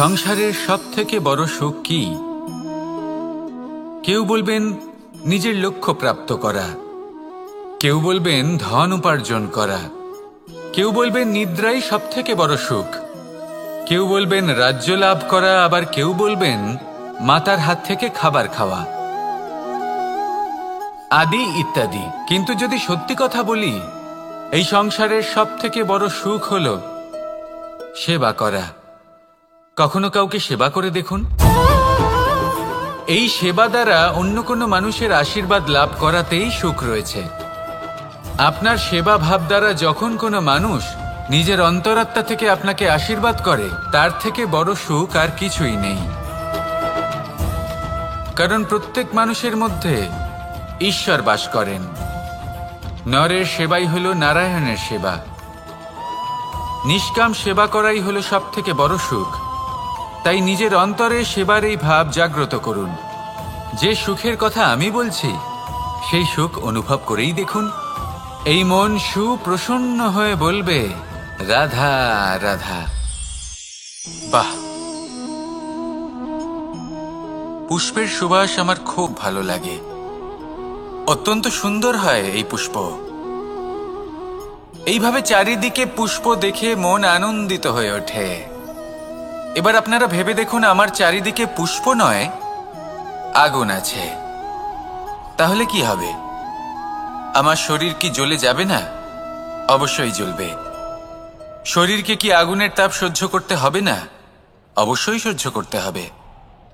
সংসারের সবথেকে বড় সুখ কি? কেউ বলবেন নিজের লক্ষ্য প্রাপ্ত করা, কেউ বলবেন ধন উপার্জন করা, কেউ বলবেন নিদ্রাই সবথেকে বড় সুখ, কেউ বলবেন রাজ্য লাভ করা, আবার কেউ বলবেন মাতার হাত থেকে খাবার খাওয়া, আদি ইত্যাদি। কিন্তু যদি সত্যি কথা বলি, এই সংসারের সবথেকে বড় সুখ হল সেবা করা। কখনো কাউকে সেবা করে দেখুন। এই সেবা দ্বারা অন্য কোনো মানুষের আশীর্বাদ লাভ করাতেই সুখ রয়েছে। আপনার সেবা ভাব দ্বারা যখন কোনো মানুষ নিজের অন্তরাত্মা থেকে আপনাকে আশীর্বাদ করে, তার থেকে বড় সুখ আর কিছুই নেই। কারণ প্রত্যেক মানুষের মধ্যে ঈশ্বর বাস করেন। নরের সেবাই হল নারায়ণের সেবা। নিষ্কাম সেবা করাই হল সবথেকে বড় সুখ। তাই নিজের অন্তরে সেবার এই ভাব জাগ্রত করুন। যে সুখের কথা আমি বলছি, সেই সুখ অনুভব করেই দেখুন। এই মন সুপ্রসন্ন হয়ে বলবে, রাধা রাধা। বাহ! পুষ্পের সুবাস আমার খুব ভালো লাগে। অত্যন্ত সুন্দর হয় এই পুষ্প। এইভাবে চারিদিকে পুষ্প দেখে মন আনন্দিত হয়ে ওঠে। এবার আপনারা ভেবে দেখুন, আমার চারিদিকে পুষ্প নয়, আগুন আছে। তাহলে কি হবে? আমার শরীর কি জ্বলে যাবে না? অবশ্যই জ্বলবে। শরীরকে কি আগুনের তাপ সহ্য করতে হবে না? অবশ্যই সহ্য করতে হবে।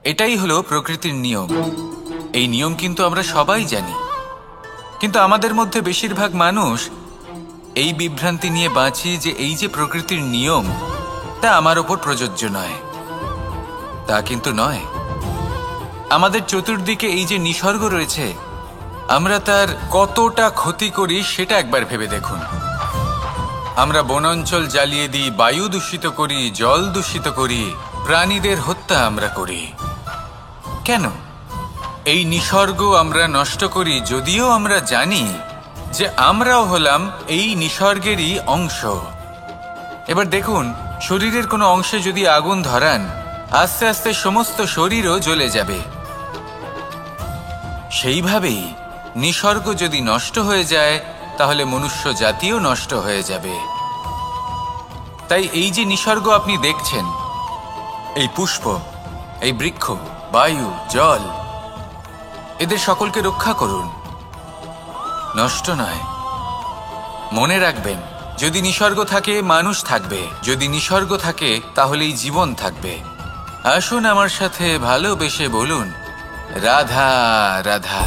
এটাই হলো প্রকৃতির নিয়ম। এই নিয়ম কিন্তু আমরা সবাই জানি, কিন্তু আমাদের মধ্যে বেশিরভাগ মানুষ এই বিভ্রান্তি নিয়ে বাঁচি যে এই যে প্রকৃতির নিয়ম, তা আমার ওপর প্রযোজ্য নয়। তা কিন্তু নয়। আমাদের চতুর্দিকে এই যে নিসর্গ রয়েছে, আমরা তার কতটা ক্ষতি করি সেটা একবার ভেবে দেখুন। আমরা বনাঞ্চল জ্বালিয়ে দিই, বায়ু দূষিত করি, জল দূষিত করি, প্রাণীদের হত্যা আমরা করি। কেন? এই নিসর্গ আমরা নষ্ট করি, যদিও আমরা জানি যে আমরাও হলাম এই নিসর্গেরই অংশ। এবার দেখুন, শরীরের কোনো অংশে যদি আগুন ধরান, আস্তে আস্তে সমস্ত শরীরও জ্বলে যাবে। সেইভাবেই নিসর্গ যদি নষ্ট হয়ে যায়, তাহলে মনুষ্য জাতিও নষ্ট হয়ে যাবে। তাই এই যে নিসর্গ আপনি দেখছেন, এই পুষ্প, এই বৃক্ষ, বায়ু, জল, এদের সকলকে রক্ষা করুন, নষ্ট নয়। মনে রাখবেন, যদি নিসর্গ থাকে মানুষ থাকবে, যদি নিসর্গ থাকে তাহলেই জীবন থাকবে। আসুন আমার সাথে ভালোবেসে বলুন, রাধা রাধা।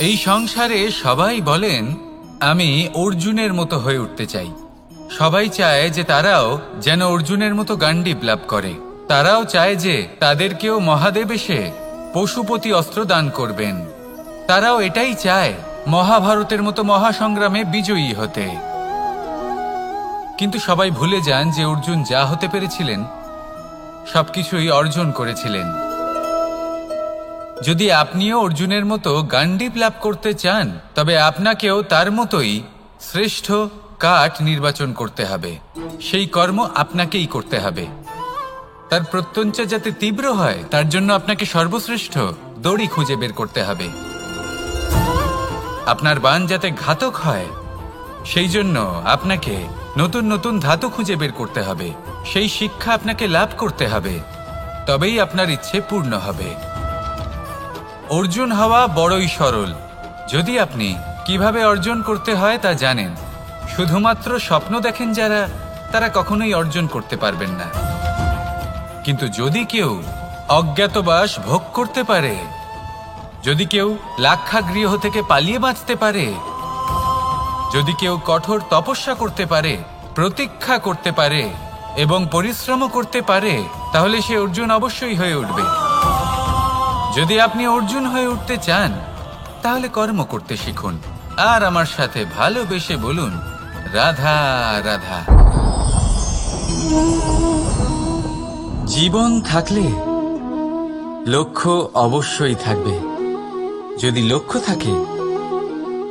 এই সংসারে সবাই বলেন আমি অর্জুনের মতো হয়ে উঠতে চাই। সবাই চায় যে তারাও যেন অর্জুনের মতো গান্ডীব লাভ করে। তারাও চায় যে তাদেরকেও মহাদেব এসে পশুপতি অস্ত্র দান করবেন। তারাও এটাই চায় মহাভারতের মতো মহাসংগ্রামে বিজয়ী হতে। কিন্তু সবাই ভুলে যান যে অর্জুন যা হতে পেরেছিলেন সবকিছুই অর্জন করেছিলেন। যদি আপনিও অর্জুনের মতো গান্ডীব লাভ করতে চান তবে আপনাকেও তার মতোই শ্রেষ্ঠ কাঠ নির্বাচন করতে হবে। সেই কর্ম আপনাকেই করতে হবে। তার প্রত্যঞ্চা যাতে তীব্র হয় তার জন্য আপনাকে সর্বশ্রেষ্ঠ দড়ি খুঁজে বের করতে হবে। আপনার বাণ যাতে ঘাতক হয় সেই জন্য আপনাকে নতুন নতুন ধাতু খুঁজে বের করতে হবে। সেই শিক্ষা আপনাকে লাভ করতে হবে, তবেই আপনার ইচ্ছে পূর্ণ হবে। অর্জুন হওয়া বড়ই সরল যদি আপনি কিভাবে অর্জন করতে হয় তা জানেন। শুধুমাত্র স্বপ্ন দেখেন যারা, তারা কখনোই অর্জন করতে পারবেন না। কিন্তু যদি কেউ অজ্ঞাতবাস ভোগ করতে পারে, যদি কেউ লাক্ষাগৃহ থেকে পালিয়ে বাঁচতে পারে, যদি কেউ কঠোর তপস্যা করতে পারে, প্রতীক্ষা করতে পারে এবং পরিশ্রম করতে পারে, তাহলে সে অর্জুন অবশ্যই হয়ে উঠবে। যদি আপনি অর্জুন হয়ে উঠতে চান তাহলে কর্ম করতে শিখুন আর আমার সাথে ভালোবেসে বলুন রাধা রাধা। জীবন থাকলে লক্ষ্য অবশ্যই থাকবে। যদি লক্ষ্য থাকে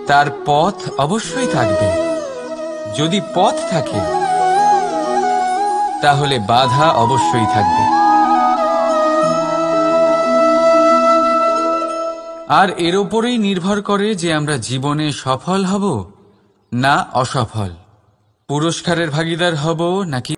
তার পথ অবশ্যই থাকবে। যদি পথ থাকে তাহলে বাধা অবশ্যই থাকবে। আর এর ওপরেই নির্ভর করে যে আমরা জীবনে সফল হব না অসফল, পুরস্কারের ভাগীদার হব নাকি।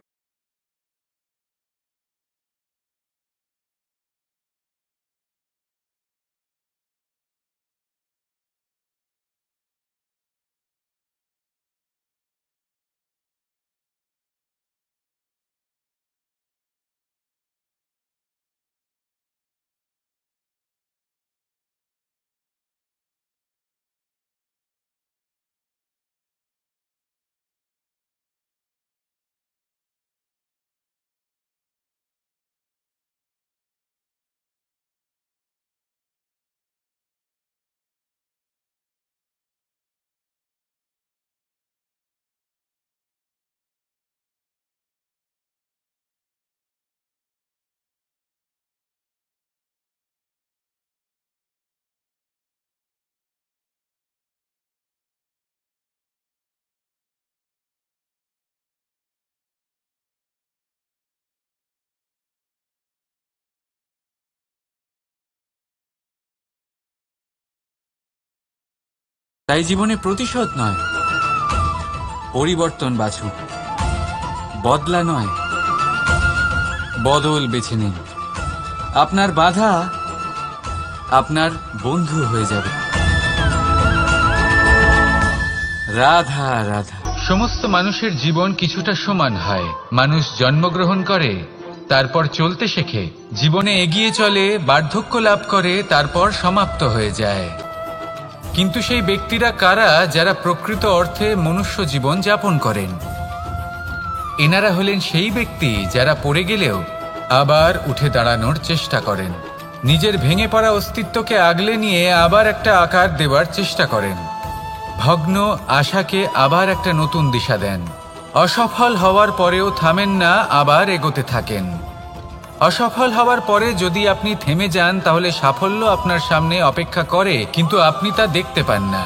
তাই জীবনে প্রতিশোধ নয়, পরিবর্তন বাছুন। বদলা নয়, বদল বেছে নিন। আপনার বাধা আপনার বন্ধু হয়ে যাবে। রাধা রাধা। সমস্ত মানুষের জীবন কিছুটা সমান হয়। মানুষ জন্মগ্রহণ করে, তারপর চলতে শেখে, জীবনে এগিয়ে চলে, বার্ধক্য লাভ করে, তারপর সমাপ্ত হয়ে যায়। কিন্তু সেই ব্যক্তিরা কারা যারা প্রকৃত অর্থে মনুষ্য জীবন যাপন করেন? এনারা হলেন সেই ব্যক্তি যারা পড়ে গেলেও আবার উঠে দাঁড়ানোর চেষ্টা করেন, নিজের ভেঙে পড়া অস্তিত্বকে আগলে নিয়ে আবার একটা আকার দেবার চেষ্টা করেন, ভগ্ন আশাকে আবার একটা নতুন দিশা দেন। অসফল হওয়ার পরেও থামেন না, আবার এগোতে থাকেন। অসফল হওয়ার পরে যদি আপনি থেমে যান তাহলে সাফল্য আপনার সামনে অপেক্ষা করে, কিন্তু আপনি তা দেখতে পান না।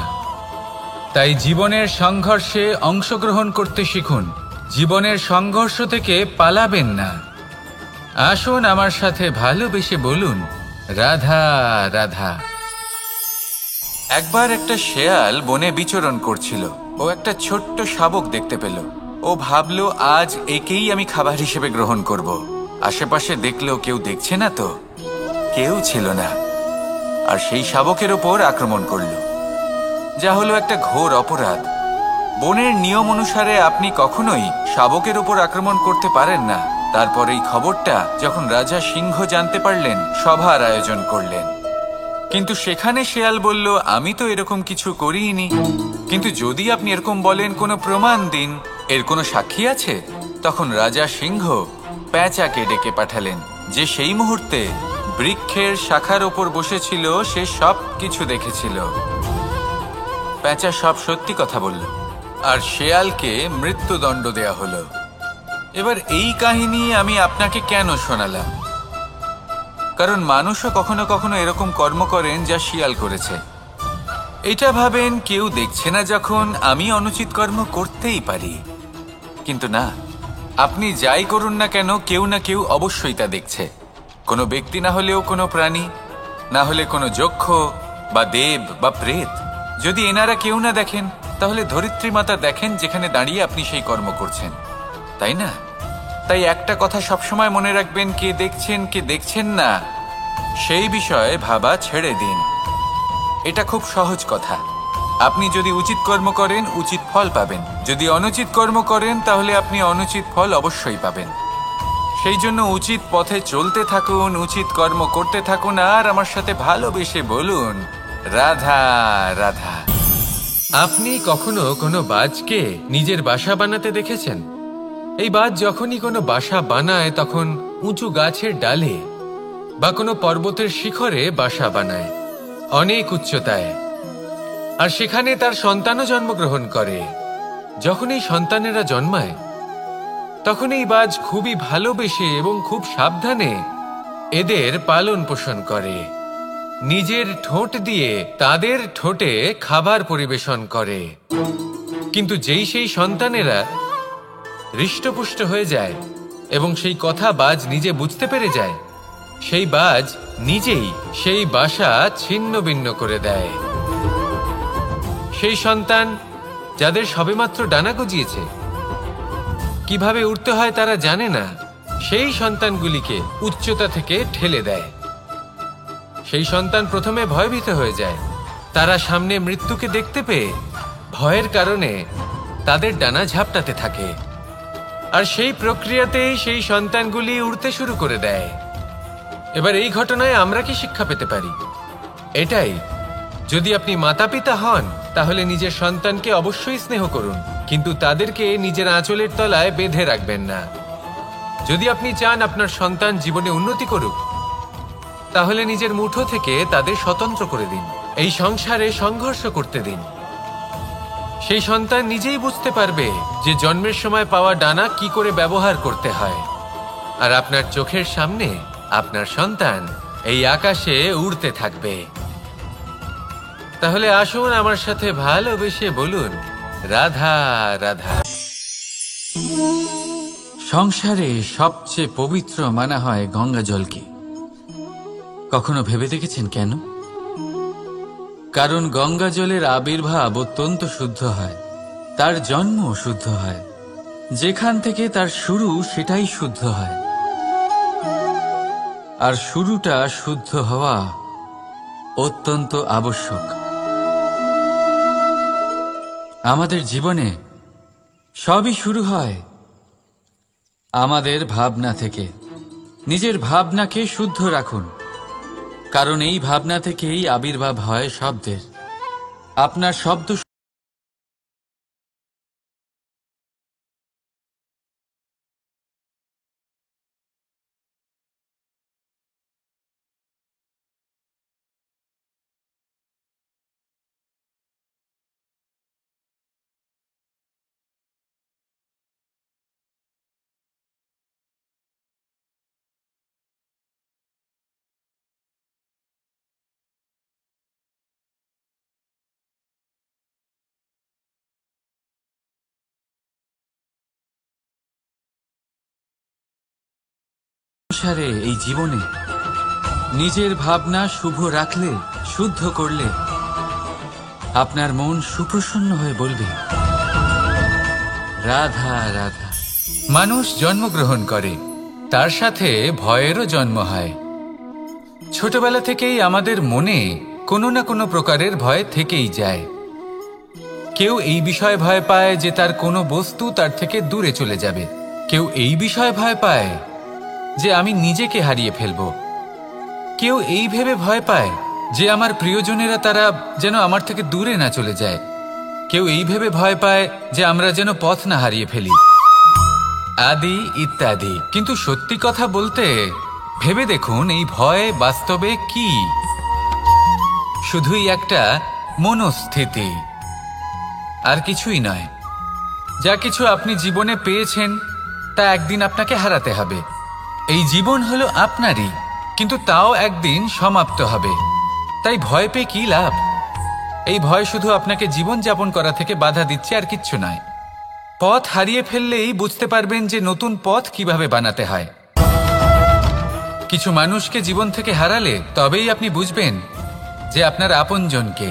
তাই জীবনের সংঘর্ষে অংশগ্রহণ করতে শিখুন। জীবনের সংঘর্ষ থেকে পালাবেন না। আসুন আমার সাথে ভালোবেসে বলুন রাধা রাধা। একবার একটা শেয়াল বনে বিচরণ করছিল। ও একটা ছোট্ট শাবক দেখতে পেল। ও ভাবল আজ একেই আমি খাবার হিসেবে গ্রহণ করব। আশেপাশে দেখলো কেউ দেখছে না তো, কেউ ছিল না, আর সেই শাবকের ওপর আক্রমণ করল, যা হলো একটা ঘোর অপরাধ। বনের নিয়ম অনুসারে আপনি কখনোই শাবকের ওপর আক্রমণ করতে পারেন না। তারপর এই খবরটা যখন রাজা সিংহ জানতে পারলেন, সভার আয়োজন করলেন। কিন্তু সেখানে শেয়াল বলল, আমি তো এরকম কিছু করিনি। কিন্তু যদি আপনি এরকম বলেন, কোনো প্রমাণ দিন, এর কোনো সাক্ষী আছে? তখন রাজা সিংহ পেঁচাকে ডেকে পাঠালেন, যে সেই মুহূর্তে বৃক্ষের শাখার ওপর বসেছিল, সে সব কিছু দেখেছিল। পেঁচা সব সত্যি কথা বলল, আর শেয়ালকে মৃত্যুদণ্ড দেয়া হলো। এবার এই কাহিনী আমি আপনাকে কেন শোনালাম? কারণ মানুষও কখনো কখনো এরকম কর্ম করেন যা শিয়াল করেছে। এটা ভাবেন কেউ দেখছে না, যখন আমি অনুচিত কর্ম করতেই পারি। কিন্তু না, আপনি যাই করুন না কেন, কেউ না কেউ অবশ্যই তা দেখছে। কোনো ব্যক্তি না হলেও কোনো প্রাণী, না হলে কোনো যক্ষ বা দেব বা প্রেত। যদি এনারা কেউ না দেখেন, তাহলে ধরিত্রী মাতা দেখেন, যেখানে দাঁড়িয়ে আপনি সেই কর্ম করছেন, তাই না? তাই একটা কথা সবসময় মনে রাখবেন, কে দেখছেন কে দেখছেন না সেই বিষয়ে ভাবা ছেড়ে দিন। এটা খুব সহজ কথা। আপনি যদি উচিত কর্ম করেন, উচিত ফল পাবেন। যদি অনুচিত কর্ম করেন, তাহলে আপনি অনুচিত ফল অবশ্যই পাবেন। সেই জন্য উচিত পথে চলতে থাকুন, উচিত কর্ম করতে থাকুন, আর আমার সাথে ভালোবেসে বলুন, রাধা রাধা। আপনি কখনো কোনো বাজকে নিজের বাসা বানাতে দেখেছেন? এই বাজ যখনই কোনো বাসা বানায়, তখন উঁচু গাছের ডালে বা কোনো পর্বতের শিখরে বাসা বানায়, অনেক উচ্চতায়। আর সেখানে তার সন্তানও জন্মগ্রহণ করে। যখন এই সন্তানেরা জন্মায়, তখন এই বাজ খুবই ভালোবেসে এবং খুব সাবধানে এদের পালন পোষণ করে। নিজের ঠোঁট দিয়ে তাদের ঠোঁটে খাবার পরিবেশন করে। কিন্তু যেই সেই সন্তানেরা হৃষ্টপুষ্ট হয়ে যায় এবং সেই কথা বাজ নিজে বুঝতে পেরে যায়, সেই বাজ নিজেই সেই বাসা ছিন্ন ভিন্ন করে দেয়। সেই সন্তান যাদের সবেমাত্র ডানা গজিয়েছে, কিভাবে উঠতে হয় তারা জানে না, সেই সন্তানগুলিকে উচ্চতা থেকে ঠেলে দেয়। সেই সন্তান প্রথমে ভয়ভীত হয়ে যায়। তারা সামনে মৃত্যুকে দেখতে পেয়ে ভয়ের কারণে তাদের ডানা ঝাপটাতে থাকে। আর সেই প্রক্রিয়াতেই সেই সন্তানগুলি উড়তে শুরু করে দেয়। এবার এই ঘটনায় আমরা কি শিক্ষা পেতে পারি? এটাই, যদি আপনি মাতা পিতা হন, তাহলে নিজের সন্তানকে অবশ্যই স্নেহ করুন, কিন্তু তাদেরকে নিজের আঁচলের তলায় বেঁধে রাখবেন না। যদি আপনি চান আপনার সন্তান জীবনে উন্নতি করুক, তাহলে নিজের মুঠো থেকে তাদের স্বতন্ত্র করে দিন। এই সংসারে সংঘর্ষ করতে দিন। সেই সন্তান নিজেই বুঝতে পারবে যে জন্মের সময় পাওয়া ডানা কি করে ব্যবহার করতে হয়। আর আপনার চোখের সামনে আপনার সন্তান এই আকাশে উড়তে থাকবে। তাহলে আসুন আমার সাথে ভালোবেসে বলুন, রাধা রাধা। সংসারে সবচেয়ে পবিত্র মানা হয় গঙ্গা জলকে। কখনো ভেবে দেখেছেন কেন? কারণ গঙ্গা জলের আবির্ভাব অত্যন্ত শুদ্ধ হয়, তার জন্ম শুদ্ধ হয়, যেখান থেকে তার শুরু সেটাই শুদ্ধ হয়। আর শুরুটা শুদ্ধ হওয়া অত্যন্ত আবশ্যক। আমাদের জীবনে সবই শুরু হয় আমাদের ভাবনা থেকে। নিজের ভাবনাকে শুদ্ধ রাখুন, কারণ এই ভাবনা থেকেই আবির্ভাব হয় শব্দের। আপনার শব্দ সংসারে, এই জীবনে নিজের ভাবনা শুভ রাখলে, শুদ্ধ করলে, আপনার মন সুপ্রসন্ন হয়ে বলবে, রাধা রাধা। মানুষ জন্মগ্রহণ করে, তার সাথে ভয়েরও জন্ম হয়। ছোটবেলা থেকেই আমাদের মনে কোনো না কোনো প্রকারের ভয় থেকেই যায়। কেউ এই বিষয়ে ভয় পায় যে তার কোনো বস্তু তার থেকে দূরে চলে যাবে। কেউ এই বিষয়ে ভয় পায় যে আমি নিজেকে হারিয়ে ফেলব। কেউ এই ভেবে ভয় পায় যে আমার প্রিয়জনেরা তারা যেন আমার থেকে দূরে না চলে যায়। কেউ এই ভেবে ভয় পায় যে আমরা যেন পথ না হারিয়ে ফেলি, আদি ইত্যাদি। কিন্তু সত্যি কথা বলতে ভেবে দেখুন, এই ভয় বাস্তবে কি? শুধুই একটা মনস্থিতি, আর কিছুই নয়। যা কিছু আপনি জীবনে পেয়েছেন তা একদিন আপনাকে হারাতে হবে। এই জীবন হলো আপনারই, কিন্তু তাও একদিন সমাপ্ত হবে। তাই ভয় পেয়ে কি লাভ? এই ভয় শুধু আপনাকে জীবন যাপন করা থেকে বাধা দিচ্ছে, আর কিচ্ছু নয়। পথ হারিয়ে ফেললেই বুঝতে পারবেন যে নতুন পথ কিভাবে বানাতে হয়। কিছু মানুষকে জীবন থেকে হারালে তবেই আপনি বুঝবেন যে আপনার আপনজনকে।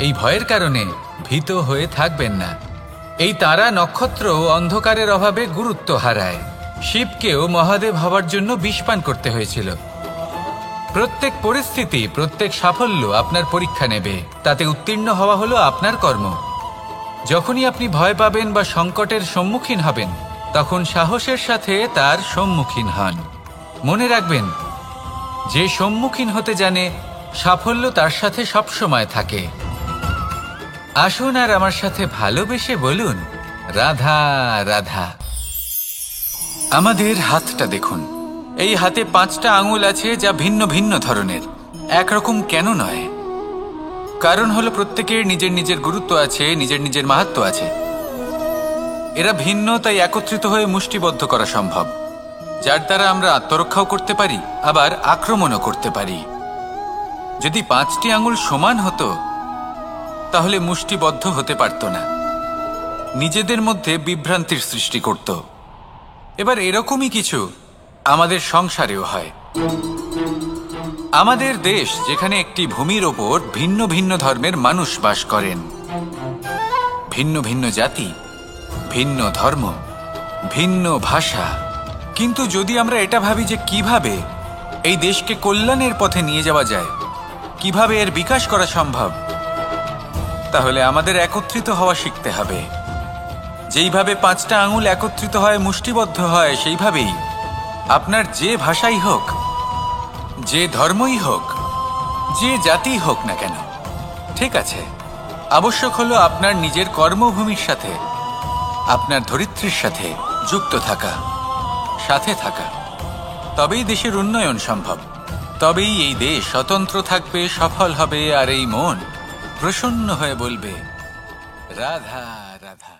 এই ভয়ের কারণে ভীত হয়ে থাকবেন না। এই তারা নক্ষত্র অন্ধকারের অভাবে গুরুত্ব হারায়। শিবকেও মহাদেব হওয়ার জন্য বিষপান করতে হয়েছিল। প্রত্যেক পরিস্থিতি, প্রত্যেক সাফল্য আপনার পরীক্ষা নেবে। তাতে উত্তীর্ণ হওয়া হলো আপনার কর্ম। যখনই আপনি ভয় পাবেন বা সংকটের সম্মুখীন হবেন, তখন সাহসের সাথে তার সম্মুখীন হন। মনে রাখবেন, যে সম্মুখীন হতে জানে সাফল্য তার সাথে সবসময় থাকে। আসুন আর আমার সাথে ভালোবেসে বলুন, রাধা রাধা। আমাদের হাতটা দেখুন। এই হাতে 5টা আঙুল আছে, যা ভিন্ন ভিন্ন ধরনের। একরকম কেন নয়? কারণ হলো প্রত্যেকের নিজের নিজের গুরুত্ব আছে, নিজের নিজের মাহাত্ম্য আছে। এরা ভিন্ন, তাই একত্রিত হয়ে মুষ্টিবদ্ধ করা সম্ভব, যার দ্বারা আমরা আত্মরক্ষাও করতে পারি, আবার আক্রমণও করতে পারি। যদি 5টি আঙুল সমান হতো তাহলে মুষ্টিবদ্ধ হতে পারত না, নিজেদের মধ্যে বিভ্রান্তির সৃষ্টি করত। এবার এরকমই কিছু আমাদের সংসারেও হয়। আমাদের দেশ, যেখানে একটি ভূমির ওপর ভিন্ন ভিন্ন ধর্মের মানুষ বাস করেন, ভিন্ন ভিন্ন জাতি, ভিন্ন ধর্ম, ভিন্ন ভাষা। কিন্তু যদি আমরা এটা ভাবি যে কিভাবে এই দেশকে কল্যাণের পথে নিয়ে যাওয়া যায়, কিভাবে এর বিকাশ করা সম্ভব, তাহলে আমাদের একত্রিত হওয়া শিখতে হবে। যেইভাবে 5টা আঙুল একত্রিত হয়, মুষ্টিবদ্ধ হয়, সেইভাবেই আপনার যে ভাষাই হোক, যে ধর্মই হোক, যে জাতি হোক না কেন, ঠিক আছে, আবশ্যক হলো আপনার নিজের কর্মভূমির সাথে, আপনার ধরিত্রীর সাথে যুক্ত থাকা, সাথে থাকা। তবেই দেশের উন্নয়ন সম্ভব। তবেই এই দেশ স্বতন্ত্র থাকবে, সফল হবে, আর এই মন প্রসন্ন হয়ে বলবে, রাধা রাধা।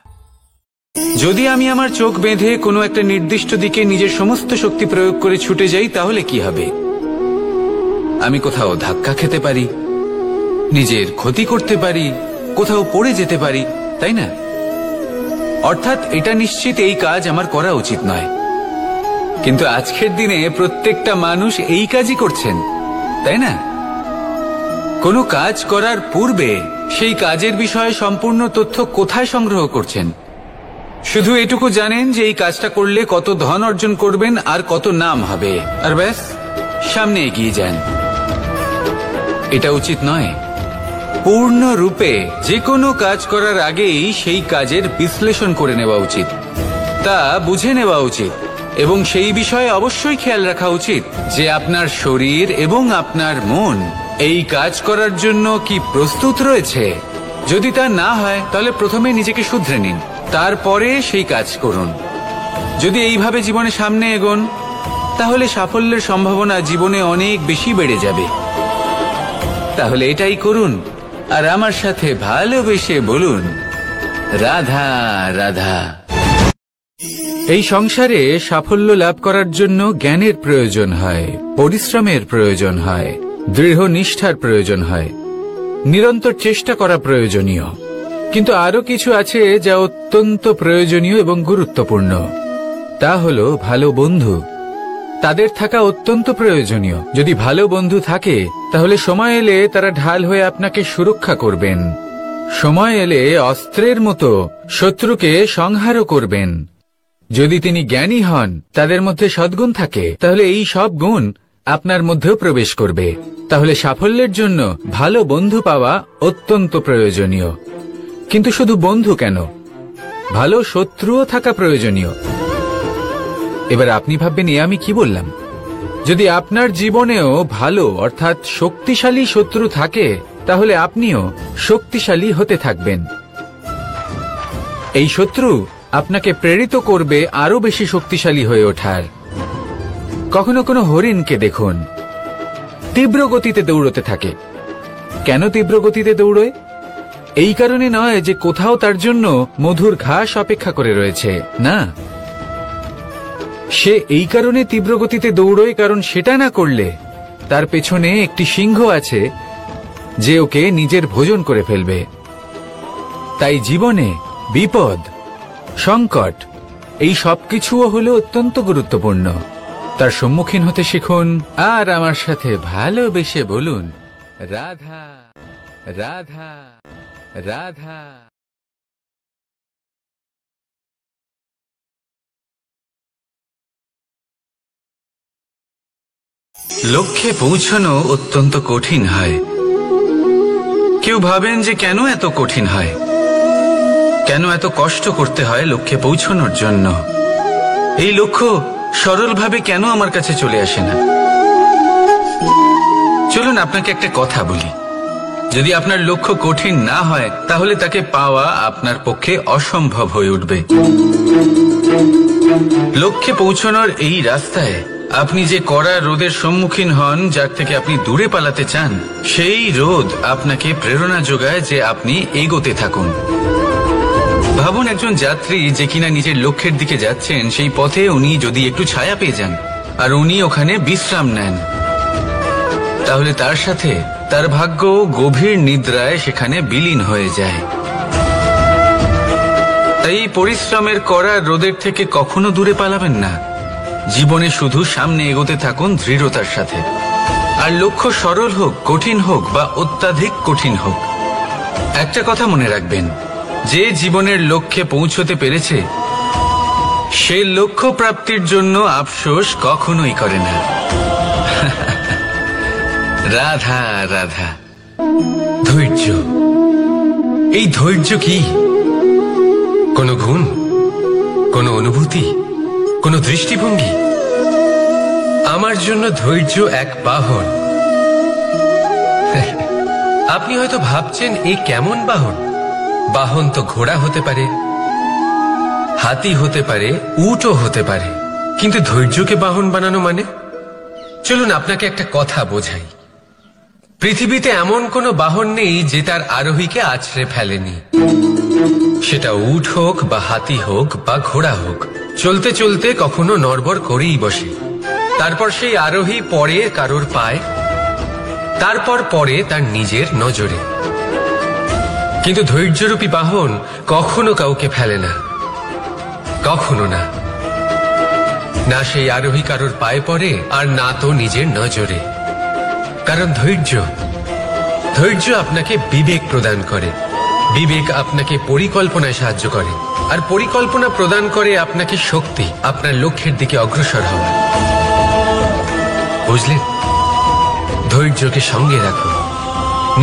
যদি আমি আমার চোখ বেঁধে কোনো একটা নির্দিষ্ট দিকে নিজের সমস্ত শক্তি প্রয়োগ করে ছুটে যাই, তাহলে কি হবে? আমি কোথাও ধাক্কা খেতে পারি, নিজের ক্ষতি করতে পারি, কোথাও পড়ে যেতে পারি, তাই না? অর্থাৎ এটা নিশ্চিত এই কাজ আমার করা উচিত নয়। কিন্তু আজকের দিনে প্রত্যেকটা মানুষ এই কাজই করছেন, তাই না? কোনো কাজ করার পূর্বে সেই কাজের বিষয়ে সম্পূর্ণ তথ্য কোথায় সংগ্রহ করছেন? শুধু এটুকু জানেন যে এই কাজটা করলে কত ধন অর্জন করবেন আর কত নাম হবে, আর ব্যাস সামনে এগিয়ে যান। এটা উচিত নয়। পূর্ণরূপে যে কোনো কাজ করার আগেই সেই কাজের বিশ্লেষণ করে নেওয়া উচিত, তা বুঝে নেওয়া উচিত, এবং সেই বিষয়ে অবশ্যই খেয়াল রাখা উচিত যে আপনার শরীর এবং আপনার মন এই কাজ করার জন্য কি প্রস্তুত রয়েছে। যদি তা না হয়, তাহলে প্রথমে নিজেকে শুধরে নিন, তারপরে সেই কাজ করুন। যদি এইভাবে জীবনে সামনে এগোন, তাহলে সাফল্যের সম্ভাবনা জীবনে অনেক বেশি বেড়ে যাবে। তাহলে এটাই করুন, আর আমার সাথে ভালোবেসে বলুন, রাধা রাধা। এই সংসারে সাফল্য লাভ করার জন্য জ্ঞানের প্রয়োজন হয়, পরিশ্রমের প্রয়োজন হয়, দৃঢ় নিষ্ঠার প্রয়োজন হয়, নিরন্তর চেষ্টা করা প্রয়োজনীয়। কিন্তু আরো কিছু আছে যা অত্যন্ত প্রয়োজনীয় এবং গুরুত্বপূর্ণ। তা হলো ভালো বন্ধু। তাদের থাকা অত্যন্ত প্রয়োজনীয়। যদি ভালো বন্ধু থাকে, তাহলে সময় এলে তারা ঢাল হয়ে আপনাকে সুরক্ষা করবেন। সময় এলে অস্ত্রের মতো শত্রুকে সংহারও করবেন। যদি তিনি জ্ঞানী হন, তাদের মধ্যে সদ্গুণ থাকে, তাহলে এই সব গুণ আপনার মধ্যেও প্রবেশ করবে। তাহলে সাফল্যের জন্য ভালো বন্ধু পাওয়া অত্যন্ত প্রয়োজনীয়। কিন্তু শুধু বন্ধু কেন, ভালো শত্রুও থাকা প্রয়োজনীয়। এবার আপনি ভাববেন, এ আমি কি বললাম? যদি আপনার জীবনেও ভালো অর্থাৎ শক্তিশালী শত্রু থাকে তাহলে আপনিও শক্তিশালী হতে থাকবেন। এই শত্রু আপনাকে প্রেরিত করবে আরো বেশি শক্তিশালী হয়ে ওঠার। কখনো কোনো হরিণকে দেখুন, তীব্র গতিতে দৌড়তে থাকে। কেন তীব্র গতিতে দৌড়য়? এই কারণে নয় যে কোথাও তার জন্য মধুর ঘাস অপেক্ষা করে রয়েছে, না, সে এই কারণে তীব্র গতিতে দৌড়য় কারণ সেটা না করলে তার পেছনে একটি সিংহ আছে যে ওকে নিজের ভোজন করে ফেলবে। তাই জীবনে বিপদ, সংকট এই সবকিছুও হলো অত্যন্ত গুরুত্বপূর্ণ। তার সম্মুখীন হতে শিখুন আর আমার সাথে ভালোবেসে বলুন, রাধা রাধা রাধা। লক্ষ্যে পৌঁছানো অত্যন্ত কঠিন হয়। কেউ ভাবেন যে কেন এত কঠিন হয়, কেন এত কষ্ট করতে হয় লক্ষ্যে পৌঁছানোর জন্য। এই লক্ষ্য সরলভাবে কেন আমার কাছে চলে আসে না? চলুন আপনাকে একটা কথা বলি, যদি আপনার লক্ষ্য কঠিন না হয় তাহলে তাকে পাওয়া আপনার পক্ষে অসম্ভব হয়ে উঠবে। লক্ষ্যে পৌঁছানোর এই রাস্তায় আপনি যে কড়া রোদের সম্মুখীন হন, যার থেকে আপনি দূরে পালাতে চান, সেই রোদ আপনাকে প্রেরণা যোগায় যে আপনি এগোতে থাকুন। ভাবুন একজন যাত্রী যে কিনা নিজের লক্ষ্যের দিকে যাচ্ছেন, সেই পথে উনি যদি একটু ছায়া পেয়ে যান আর উনি ওখানে বিশ্রাম নেন, তাহলে তার সাথে তার ভাগ্য গভীর নিদ্রায় সেখানে বিলীন হয়ে যায়। তাই পরিশ্রমের কড়া রোদের থেকে কখনো দূরে পালাবেন না। জীবনে শুধু সামনে এগোতে থাকুন দৃঢ়তার সাথে। আর লক্ষ্য সরল হোক, কঠিন হোক বা অত্যাধিক কঠিন হোক, একটা কথা মনে রাখবেন, যে জীবনের লক্ষ্যে পৌঁছতে পেরেছে সে লক্ষ্য প্রাপ্তির জন্য আফসোস কখনোই করে না। রাধা রাধা। ধৈর্য, এই ধৈর্য কি কোনো গুণ, কোনো অনুভূতি, কোনো দৃষ্টিভঙ্গি? আমার জন্য ধৈর্য এক বাহন। আপনি হয়তো ভাবছেন এই কেমন বাহন? বাহন তো ঘোড়া হতে পারে, হাতি হতে পারে, উটও হতে পারে, কিন্তু ধৈর্যকে বাহন বানানো মানে? চলুন আপনাকে একটা কথা বোঝাই। পৃথিবীতে এমন কোনো বাহন নেই যে তার আরোহীকে আছড়ে ফেলেনি। সেটা উট হোক বা হাতি হোক বা ঘোড়া হোক, চলতে চলতে কখনো নড়বড় করেই বসে। তারপর সেই আরোহী পড়ে কারোর পায়, তারপর পড়ে তার নিজের নজরে। কিন্তু ধৈর্যরূপী বাহন কখনো কাউকে ফেলে না, কখনো না। না সেই আরোহী কারোর পায়ে পড়ে আর না তো নিজের নজরে। কারণ ধৈর্য আপনাকে বিবেক প্রদান করে, বিবেক আপনাকে পরিকল্পনায় সাহায্য করে, আর পরিকল্পনা প্রদান করে আপনাকে শক্তি আপনার লক্ষ্যের দিকে অগ্রসর হওয়া। বুঝলেন? ধৈর্যকে সঙ্গে রাখুন,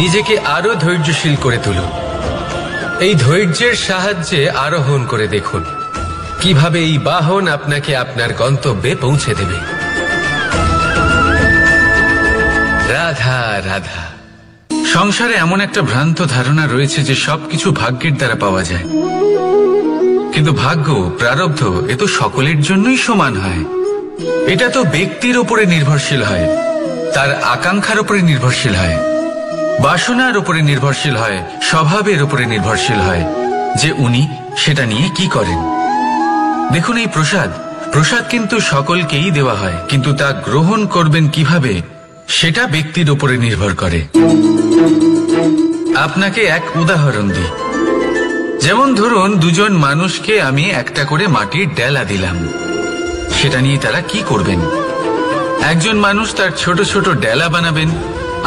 নিজেকে আরো ধৈর্যশীল করে তুলুন। এই ধৈর্যের সাহায্যে আরোহণ করে দেখুন কিভাবে এই বাহন আপনাকে আপনার গন্তব্যে পৌঁছে দেবে। রাধা রাধা। সংসারে এমন একটা ভ্রান্ত ধারণা রয়েছে যে সবকিছু ভাগ্যের দ্বারা পাওয়া যায়, কিন্তু ভাগ্য, প্রারব্ধ এ তো সকলের জন্যই সমান হয়। এটা তো ব্যক্তির উপরে নির্ভরশীল হয়, তার আকাঙ্ক্ষার উপরে নির্ভরশীল হয়, বাসনার উপরে নির্ভরশীল হয়, স্বভাবের উপরে নির্ভরশীল হয় যে উনি সেটা নিয়ে কি করেন। দেখুন এই প্রসাদ কিন্তু সকলকেই দেওয়া হয়, কিন্তু তা গ্রহণ করবেন কিভাবে সেটা ব্যক্তির উপরে নির্ভর করে। আপনাকে এক উদাহরণ দিই। যেমন ধরুন দুজন মানুষকে আমি একটা করে মাটির ডেলা দিলাম, সেটা নিয়ে তারা কি করবেন? একজন মানুষ তার ছোট ছোট ডেলা বানাবেন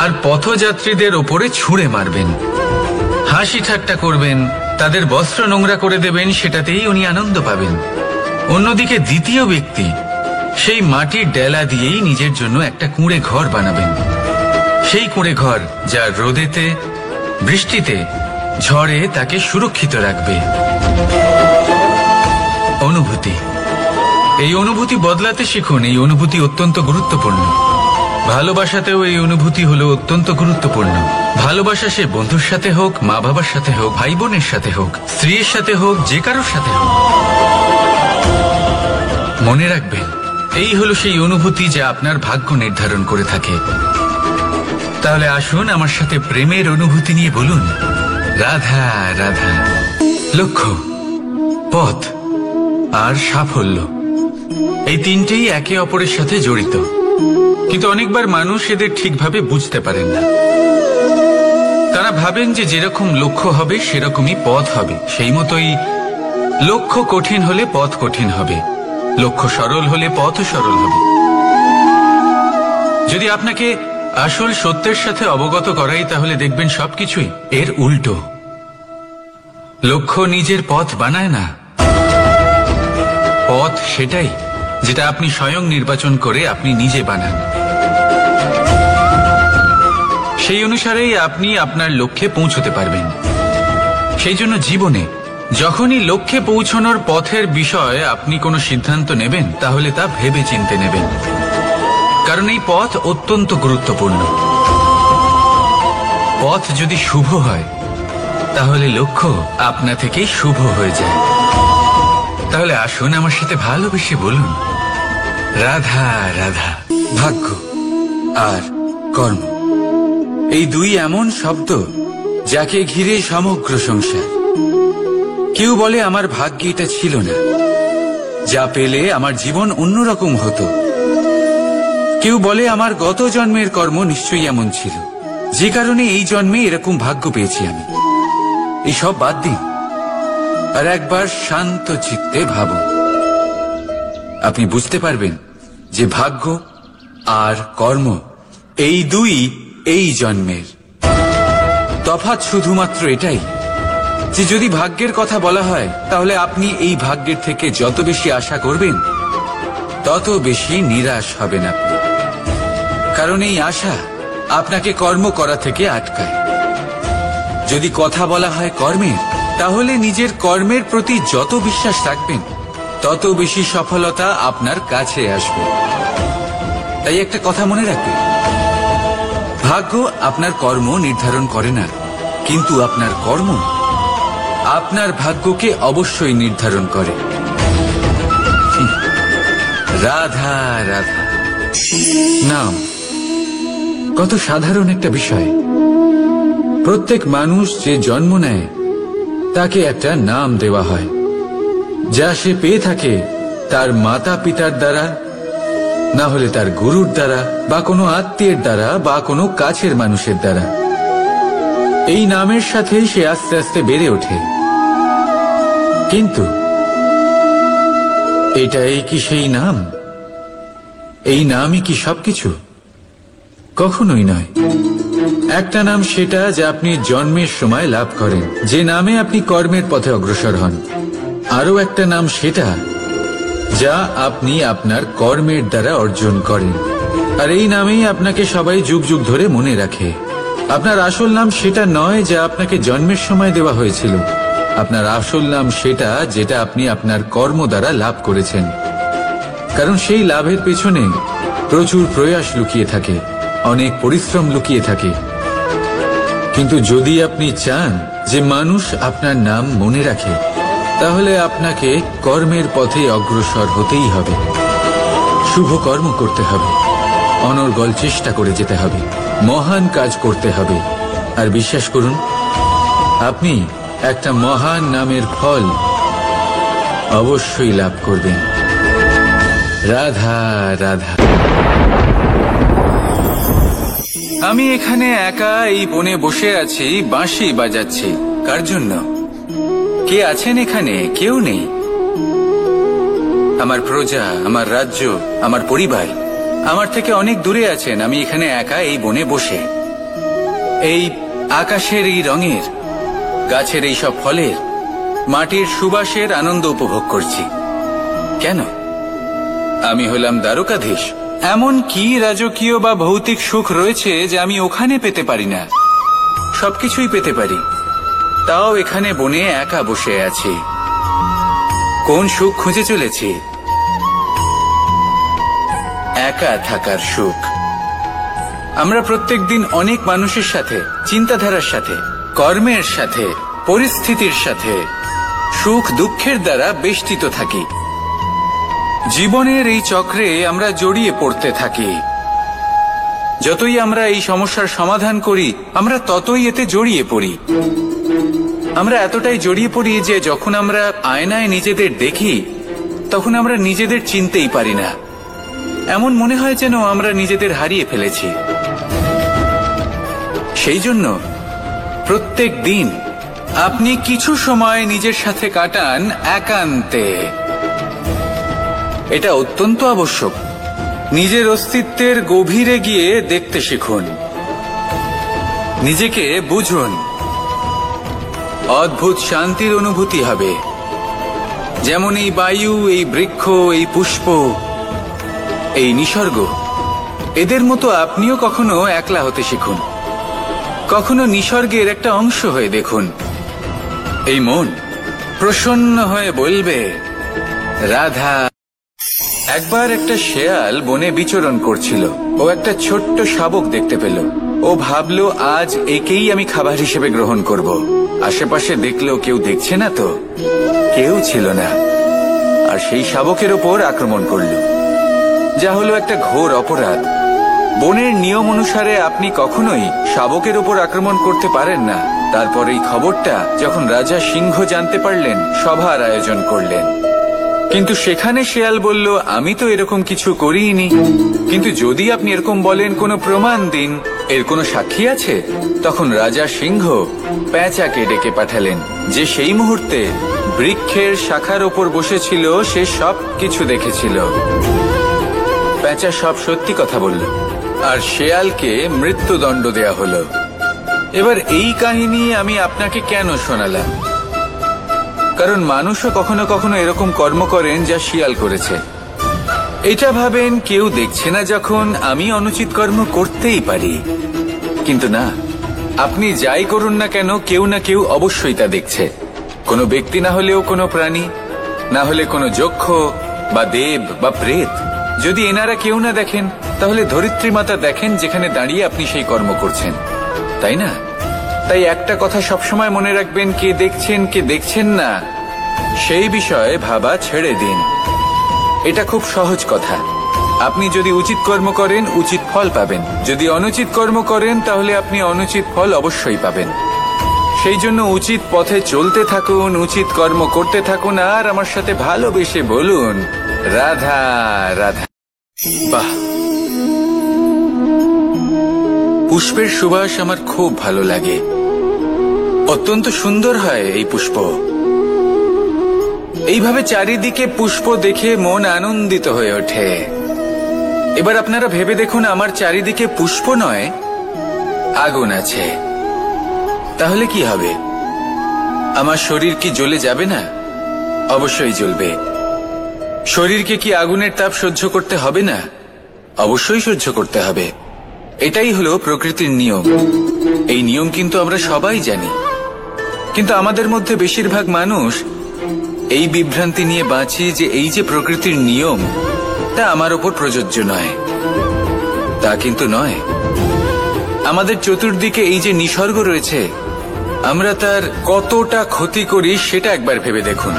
আর পথযাত্রীদের ওপরে ছুঁড়ে মারবেন, হাসি ঠাট্টা করবেন, তাদের বস্ত্র নোংরা করে দেবেন, সেটাতেই উনি আনন্দ পাবেন। অন্যদিকে দ্বিতীয় ব্যক্তি সেই মাটির ডেলা দিয়েই নিজের জন্য একটা কুঁড়ে ঘর বানাবেন। সেই কুঁড়ে ঘর যা রোদেতে, বৃষ্টিতে, ঝড়ে তাকে সুরক্ষিত রাখবে। অনুভূতি, এই অনুভূতি বদলাতে শিখুন। এই অনুভূতি অত্যন্ত গুরুত্বপূর্ণ। ভালোবাসাতেও এই অনুভূতি হলো অত্যন্ত গুরুত্বপূর্ণ। ভালোবাসা সে বন্ধুর সাথে হোক, মা বাবার সাথে হোক, ভাই বোনের সাথে হোক, স্ত্রীর সাথে হোক, যে কারোর সাথে হোক, মনে রাখবেন এই হলো সেই অনুভূতি যা আপনার ভাগ্য নির্ধারণ করে থাকে। তাহলে আসুন আমার সাথে প্রেমের অনুভূতি নিয়ে বলুন, রাধা রাধা। লক্ষ্য, পথ আর সাফল্য, এই তিনটেই একে অপরের সাথে জড়িত, কিন্তু অনেকবার মানুষ এদের ঠিকভাবে বুঝতে পারেন না। তারা ভাবেন যে যেরকম লক্ষ্য হবে সেরকমই পথ হবে, সেই মতোই লক্ষ্য কঠিন হলে পথ কঠিন হবে, লক্ষ্য সরল হলে পথও সরল হবে। যদি আপনাকে আসল সত্যের সাথে অবগত করাই, তাহলে দেখবেন সবকিছুই এর উল্টো। লক্ষ্য নিজের পথ বানায় না, পথ সেটাই যেটা আপনি স্বয়ং নির্বাচন করে আপনি নিজে বানান। সেই অনুসারেই আপনি আপনার লক্ষ্যে পৌঁছতে পারবেন। সেই জন্য জীবনে যখনই লক্ষ্যে পৌঁছানোর পথের বিষয়ে আপনি কোনো সিদ্ধান্ত নেবেন, তাহলে তা ভেবে চিন্তে নেবেন, কারণ এই পথ অত্যন্ত গুরুত্বপূর্ণ। পথ যদি শুভ হয়, তাহলে লক্ষ্য আপনা থেকেই শুভ হয়ে যায়। তাহলে আসুন আমার সাথে ভালোবেসে বলুন, রাধা রাধা। ভাগ্য আর কর্ম, এই দুই এমন শব্দ যাকে ঘিরে সমগ্র সংসার। কেউ বলে আমার ভাগ্যে এটা ছিল না, যা পেলে আমার জীবন অন্যরকম হতো। কেউ বলে আমার গত জন্মের কর্ম নিশ্চয়ই এমন ছিল, যে কারণে এই জন্মে এরকম ভাগ্য পেয়েছি আমি। এসব বাদ দিন আর একবার শান্ত চিত্তে ভাবুন। আপনি বুঝতে পারবেন যে ভাগ্য আর কর্ম এই দুই এই জন্মের। তফাৎ শুধুমাত্র এটাই যে যদি ভাগ্যের কথা বলা হয়, তাহলে আপনি এই ভাগ্যের থেকে যত বেশি আশা করবেন, তত বেশি নিরাশ হবেন আপনি, কারণ এই আশা আপনাকে কর্ম করা থেকে আটকায়। যদি কথা বলা হয় কর্মের, তাহলে নিজের কর্মের প্রতি যত বিশ্বাস রাখবেন, তত বেশি সফলতা আপনার কাছে আসবে। তাই একটা কথা মনে রাখবেন, ভাগ্য আপনার কর্ম নির্ধারণ করে না, কিন্তু আপনার কর্ম আপনার ভাগ্যকে অবশ্যই নির্ধারণ করে। রাধা রাধা। নাম কত সাধারণ একটা বিষয়। প্রত্যেক মানুষ যে জন্ম নেয়, তাকে একটা নাম দেওয়া হয়, যা সে পেয়ে থাকে তার মাতা পিতার দ্বারা, না হলে তার গুরুর দ্বারা, বা কোনো আত্মীয়ের দ্বারা, বা কোনো কাছের মানুষের দ্বারা। এই নামের সাথেই সে আস্তে আস্তে বেড়ে ওঠে। কিন্তু এটাই কি সেই নাম? এই নামই কি সবকিছু? কখনোই নয়। একটা নাম সেটা যা আপনি জন্মের সময় লাভ করেন, যে নামে আপনি কর্মের পথে অগ্রসর হন। আরও একটা নাম সেটা যা আপনি আপনার কর্মের দ্বারা অর্জন করেন, আর এই নামেই আপনাকে সবাই যুগ যুগ ধরে মনে রাখে। আপনার আসল নাম সেটা নয় যা আপনাকে জন্মের সময় দেওয়া হয়েছিল। আপনার আসল নাম সেটা যেটা আপনি আপনার কর্ম দ্বারা লাভ করেছেন, কারণ সেই লাভের পেছনে প্রচুর প্রয়াস লুকিয়ে থাকে, অনেক পরিশ্রম লুকিয়ে থাকে। কিন্তু যদি আপনি চান যে মানুষ আপনার নাম মনে রাখে, তাহলে আপনাকে কর্মের পথে অগ্রসর হতেই হবে, শুভ কর্ম করতে হবে, অনর্গল চেষ্টা করে যেতে হবে, মহান কাজ করতে হবে। আর বিশ্বাস করুন, আপনি একটা মহান নামের ফল অবশ্যই লাভ করবেন। রাধা রাধা। আমি এখানে একা এই বনে বসে আছি, বাঁশি বাজাচ্ছি। কার জন্য? কে আছেন এখানে? কেউ নেই। আমার প্রজা, আমার রাজ্য, আমার পরিবার আমার থেকে অনেক দূরে আছেন। আমি এখানে একা এই বনে বসে এই আকাশের এই রঙের, গাছের এই সব ফলের, মাটির সুবাসের আনন্দ উপভোগ করছি। কেন? আমি হলাম দ্বারকাধীশ। এমন কি রাজকীয় বা ভৌতিক সুখ রয়েছে যে আমি ওখানে পেতে পারি না? সবকিছুই পেতে পারি, তাও এখানে বনে একা বসে আছি। কোন সুখ খুঁজে চলেছি? একা থাকার সুখ। আমরা প্রত্যেকদিন অনেক মানুষের সাথে, চিন্তাধারার সাথে, কর্মের সাথে, পরিস্থিতির সাথে সুখ দুঃখের দ্বারা বেষ্টিত থাকি। জীবনের এই চক্রে আমরা জড়িয়ে পড়তে থাকি। যতই আমরা এই সমস্যার সমাধান করি, আমরা ততই এতে জড়িয়ে পড়ি। আমরা এতটাই জড়িয়ে পড়ি যে যখন আমরা আয়নায় নিজেদের দেখি, তখন আমরা নিজেদের চিনতেই পারি না। এমন মনে হয় যেন আমরা নিজেদের হারিয়ে ফেলেছি। সেই জন্য প্রত্যেক দিন আপনি কিছু সময় নিজের সাথে কাটান একান্তে। এটা অত্যন্ত আবশ্যক। নিজের অস্তিত্বের গভীরে গিয়ে দেখতে শিখুন, নিজেকে বুঝুন। অদ্ভুত শান্তির অনুভূতি হবে। যেমন এই বায়ু, এই বৃক্ষ, এই পুষ্প, এই নিসর্গ, এদের মতো আপনিও কখনো একলা হতে শিখুন। কখনো নিসর্গের একটা অংশ হয়ে দেখুন। এই মন প্রসন্ন হয়ে বলবে, রাধা। একবার একটা শেয়াল বনে বিচরণ করছিল। ও একটা ছোট্ট শাবক দেখতে পেল। ও ভাবল, আজ একেই আমি খাবার হিসেবে গ্রহণ করব। আশেপাশে দেখলো কেউ দেখছে না তো, কেউ ছিল না। আর সেই শাবকের ওপর আক্রমণ করল, যা হলো একটা ঘোর অপরাধ। বনের নিয়ম অনুসারে আপনি কখনোই শাবকের ওপর আক্রমণ করতে পারেন না। তারপর এই খবরটা যখন রাজা সিংহ জানতে পারলেন, সভার আয়োজন করলেন। কিন্তু সেখানে শেয়াল বলল, আমি তো এরকম কিছু করিনি। কিন্তু যদি আপনি এরকম বলেন, কোনো প্রমাণ দিন, এর কোনো সাক্ষী আছে? তখন রাজা সিংহ পেঁচাকে ডেকে পাঠালেন, যে সেই মুহূর্তে বৃক্ষের শাখার ওপর বসেছিল। সে সব কিছু দেখেছিল। পেঁচা সব সত্যি কথা বলল, আর শেয়ালকে মৃত্যুদণ্ড দেয়া হলো। এবার এই কাহিনী আমি আপনাকে কেন শোনালাম? কারণ মানুষও কখনো কখনো এরকম কর্ম করেন যা শিয়াল করেছে। এটা ভাবেন কেউ দেখছে না, যখন আমি অনুচিত কর্ম করতেই পারি। কিন্তু না, আপনি যাই করুন না কেন, কেউ না কেউ অবশ্যই তা দেখছে। কোনো ব্যক্তি না হলেও কোনো প্রাণী, না হলে কোনো যক্ষ বা দেব বা প্রেত। যদি এনারা কেউ না দেখেন, তাহলে ধরিত্রী মাতা দেখেন, যেখানে দাঁড়িয়ে আপনি সেই কর্ম করছেন, তাই না? তাই একটা কথা সবসময় মনে রাখবেন, কে দেখছেন কে দেখছেন না সেই বিষয়ে ভাবা ছেড়ে দিন। এটা খুব সহজ কথা। আপনি যদি উচিত কর্ম করেন, উচিত ফল পাবেন। যদি অনুচিত কর্ম করেন, তাহলে আপনি অনুচিত ফল অবশ্যই পাবেন। সেই জন্য উচিত পথে চলতে থাকুন, উচিত কর্ম করতে থাকুন, আর আমার সাথে ভালোবেসে বলুন, রাধা রাধা। বাহ, পুষ্পের সুবাস আমার খুব ভালো লাগে। অত্যন্ত সুন্দর হয় এই পুষ্প। এইভাবে চারিদিকে পুষ্প দেখে মন আনন্দিত হয়ে ওঠে। এবার আপনারা ভেবে দেখুন, আমার চারিদিকে পুষ্প নয়, আগুন আছে। তাহলে কি হবে? আমার শরীর কি জ্বলে যাবে না? অবশ্যই জ্বলবে। শরীরকে কি আগুনের তাপ সহ্য করতে হবে না? অবশ্যই সহ্য করতে হবে। এটাই হলো প্রকৃতির নিয়ম। এই নিয়ম কিন্তু আমরা সবাই জানি, কিন্তু আমাদের মধ্যে বেশিরভাগ মানুষ এই বিভ্রান্তি নিয়ে বাঁচি যে এই যে প্রকৃতির নিয়ম, তা আমার ওপর প্রযোজ্য নয়। তা কিন্তু নয়। আমাদের চতুর্দিকে এই যে নিসর্গ রয়েছে, আমরা তার কতটা ক্ষতি করি সেটা একবার ভেবে দেখুন।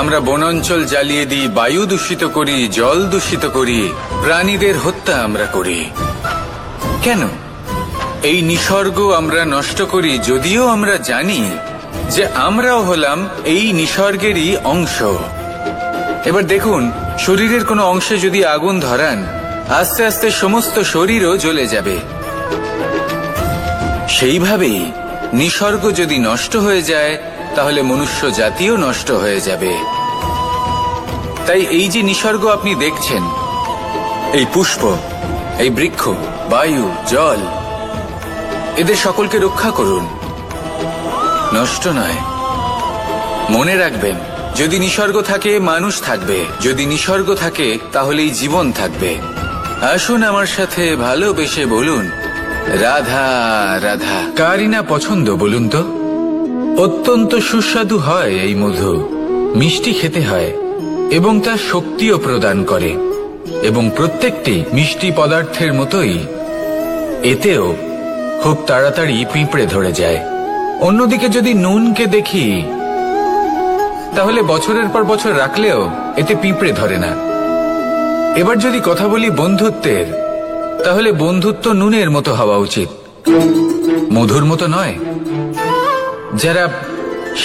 আমরা বনাঞ্চল জ্বালিয়ে দিই, বায়ু দূষিত করি, জল দূষিত করি, প্রাণীদের হত্যা আমরা করি। কেন? এই নিসর্গ আমরা নষ্ট করি, যদিও আমরা জানি যে আমরাও হলাম এই নিসর্গেরই অংশ। এবার দেখুন, শরীরের কোনো অংশে যদি আগুন ধরান, আস্তে আস্তে সমস্ত শরীরও জ্বলে যাবে। সেইভাবেই নিসর্গ যদি নষ্ট হয়ে যায়, তাহলে মনুষ্য জাতিও নষ্ট হয়ে যাবে। তাই এই যে নিসর্গ আপনি দেখছেন, এই পুষ্প, এই বৃক্ষ, বায়ু, জল, এদের সকলকে রক্ষা করুন, নষ্ট নয়। মনে রাখবেন, যদি নিসর্গ থাকে, মানুষ থাকবে। যদি নিসর্গ থাকে, তাহলেই জীবন থাকবে। আসুন আমার সাথে ভালোবেসে বলুন, রাধা রাধা। কারই না পছন্দ বলুন তো? অত্যন্ত সুস্বাদু হয় এই মধু, মিষ্টি খেতে হয় এবং তা শক্তিও প্রদান করে। এবং প্রত্যেকটি মিষ্টি পদার্থের মতোই এতেও খুব তাড়াতাড়ি পিঁপড়ে ধরে যায়। অন্যদিকে যদি নুনকে দেখি, তাহলে বছরের পর বছর রাখলেও এতে পিঁপড়ে ধরে না। এবার যদি কথা বলি বন্ধুত্বের, তাহলে বন্ধুত্ব নুনের মতো হওয়া উচিত, মধুর মতো নয়। যারা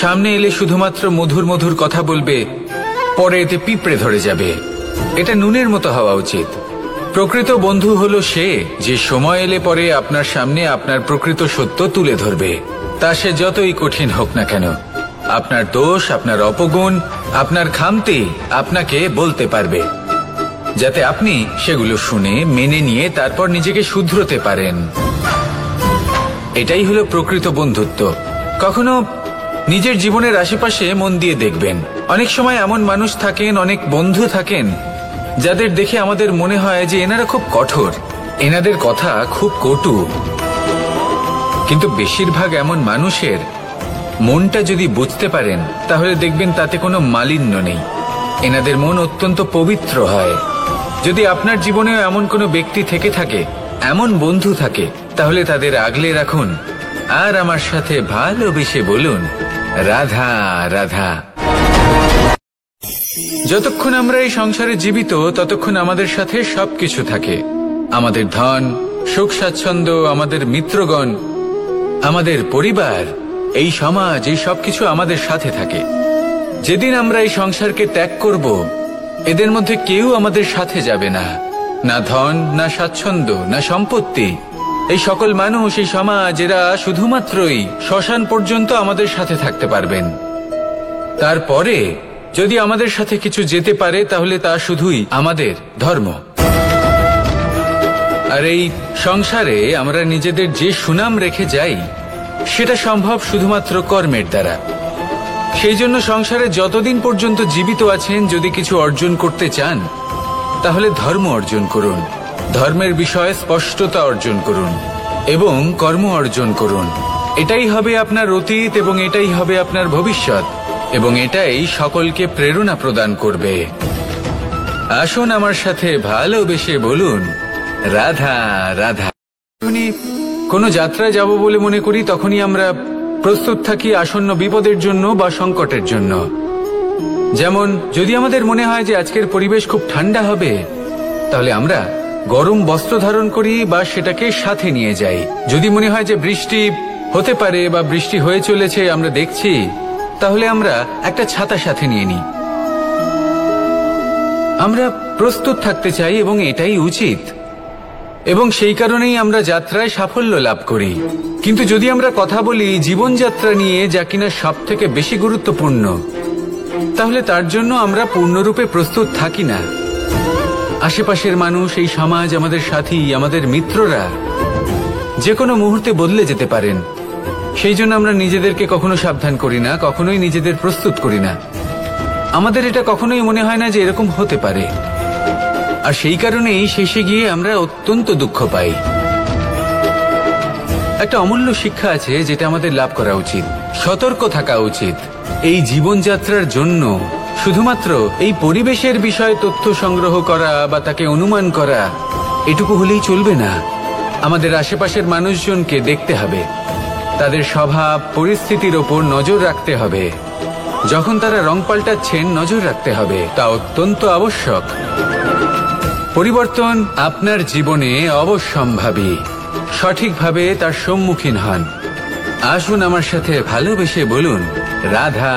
সামনে এলে শুধুমাত্র মধুর মধুর কথা বলবে, পরে এতে পিঁপড়ে ধরে যাবে। এটা নুনের মতো হওয়া উচিত। প্রকৃত বন্ধু হলো সে যে সময় এলে পরে আপনার সামনে আপনার প্রকৃত সত্য তুলে ধরবে, তা সে যতই কঠিন হোক না কেন। আপনার দোষ, আপনার অপগুণ, আপনার খামতি আপনাকে বলতে পারবে, যাতে আপনি সেগুলো শুনে মেনে নিয়ে তারপর নিজেকে শুধরোতে পারেন। এটাই হলো প্রকৃত বন্ধুত্ব। কখনো নিজের জীবনের আশেপাশে মন দিয়ে দেখবেন, অনেক সময় এমন মানুষ থাকেন, অনেক বন্ধু থাকেন, যাদের দেখে আমাদের মনে হয় যে এনারা খুব কঠোর, এনাদের কথা খুব কটু। কিন্তু বেশিরভাগ এমন মানুষের মনটা যদি বুঝতে পারেন, তাহলে দেখবেন তাতে কোনো মালিন্য নেই। এনাদের মন অত্যন্ত পবিত্র হয়। যদি আপনার জীবনেও এমন কোনো ব্যক্তি থেকে থাকে, এমন বন্ধু থাকে, তাহলে তাদের আগলে রাখুন আর আমার সাথে ভালোবেসে বলুন, রাধা রাধা। যতক্ষণ আমরা এই সংসারে জীবিত, ততক্ষণ আমাদের সাথে সবকিছু থাকে। আমাদের ধন, সুখ স্বাচ্ছন্দ্য, আমাদের মিত্রগণ, আমাদের পরিবার, এই সমাজ, এই সবকিছু আমাদের সাথে থাকে। যেদিন আমরা এই সংসারকে ত্যাগ করব, এদের মধ্যে কেউ আমাদের সাথে যাবে না। না ধন, না স্বাচ্ছন্দ্য, না সম্পত্তি। এই সকল মানুষ, এই সমাজ, এরা শুধুমাত্রই শ্মশান পর্যন্ত আমাদের সাথে থাকতে পারবেন। তারপরে যদি আমাদের সাথে কিছু যেতে পারে, তাহলে তা শুধুই আমাদের ধর্ম। আর এই সংসারে আমরা নিজেদের যে সুনাম রেখে যাই, সেটা সম্ভব শুধুমাত্র কর্মের দ্বারা। সেই জন্য সংসারে যতদিন পর্যন্ত জীবিত আছেন, যদি কিছু অর্জন করতে চান, তাহলে ধর্ম অর্জন করুন, ধর্মের বিষয়ে স্পষ্টতা অর্জন করুন এবং কর্ম অর্জন করুন। এটাই হবে আপনার অতীত এবং এটাই হবে আপনার ভবিষ্যৎ, এবং এটাই সকলকে প্রেরণা প্রদান করবে। আসুন আমার সাথে ভালোবেসে বলুন, রাধা রাধা। কোনো যাত্রায় যাব বলে মনে করি, তখনই আমরা প্রস্তুত থাকি আসন্ন বিপদের জন্য বা সংকটের জন্য। যেমন যদি আমাদের মনে হয় যে আজকের পরিবেশ খুব ঠান্ডা হবে, তাহলে আমরা গরম বস্ত্র ধারণ করি বা সেটাকে সাথে নিয়ে যাই। যদি মনে হয় যে বৃষ্টি হতে পারে বা বৃষ্টি হয়ে চলেছে, আমরা দেখছি, তাহলে আমরা একটা ছাতা সাথে নিয়ে নিই। আমরা প্রস্তুত থাকতে চাই এবং এটাই উচিত, এবং সেই কারণেই আমরা যাত্রায় সাফল্য লাভ করি। কিন্তু যদি আমরা কথা বলি জীবনযাত্রা নিয়ে, যা কিনা সব থেকে বেশি গুরুত্বপূর্ণ, তাহলে তার জন্য আমরা পূর্ণরূপে প্রস্তুত থাকি না। আশেপাশের মানুষ, এই সমাজ, আমাদের সাথী, আমাদের মিত্ররা যে কোনো মুহূর্তে বদলে যেতে পারেন। সেই জন্য আমরা নিজেদেরকে কখনো সাবধান করি না, কখনোই নিজেদের প্রস্তুত করি না। আমাদের এটা কখনোই মনে হয় না যে এরকম হতে পারে, আর সেই কারণেই শেষে গিয়ে আমরা অত্যন্ত দুঃখ পাই। একটা অমূল্য শিক্ষা আছে যেটা আমাদের লাভ করা উচিত, সতর্ক থাকা উচিত। এই জীবনযাত্রার জন্য শুধুমাত্র এই পরিবেশের বিষয়ে তথ্য সংগ্রহ করা বা তাকে অনুমান করা, এটুকু হলেই চলবে না। আমাদের আশেপাশের মানুষজনকে দেখতে হবে, তাদের স্বভাব পরিস্থিতির ওপর নজর রাখতে হবে। যখন তারা রং পাল্টাচ্ছেন, নজর রাখতে হবে, তা অত্যন্ত আবশ্যক। পরিবর্তন আপনার জীবনে অবশ্যম্ভাবী, সঠিকভাবে তার সম্মুখীন হন। আসুন আমার সাথে ভালোবেসে বলুন, রাধা।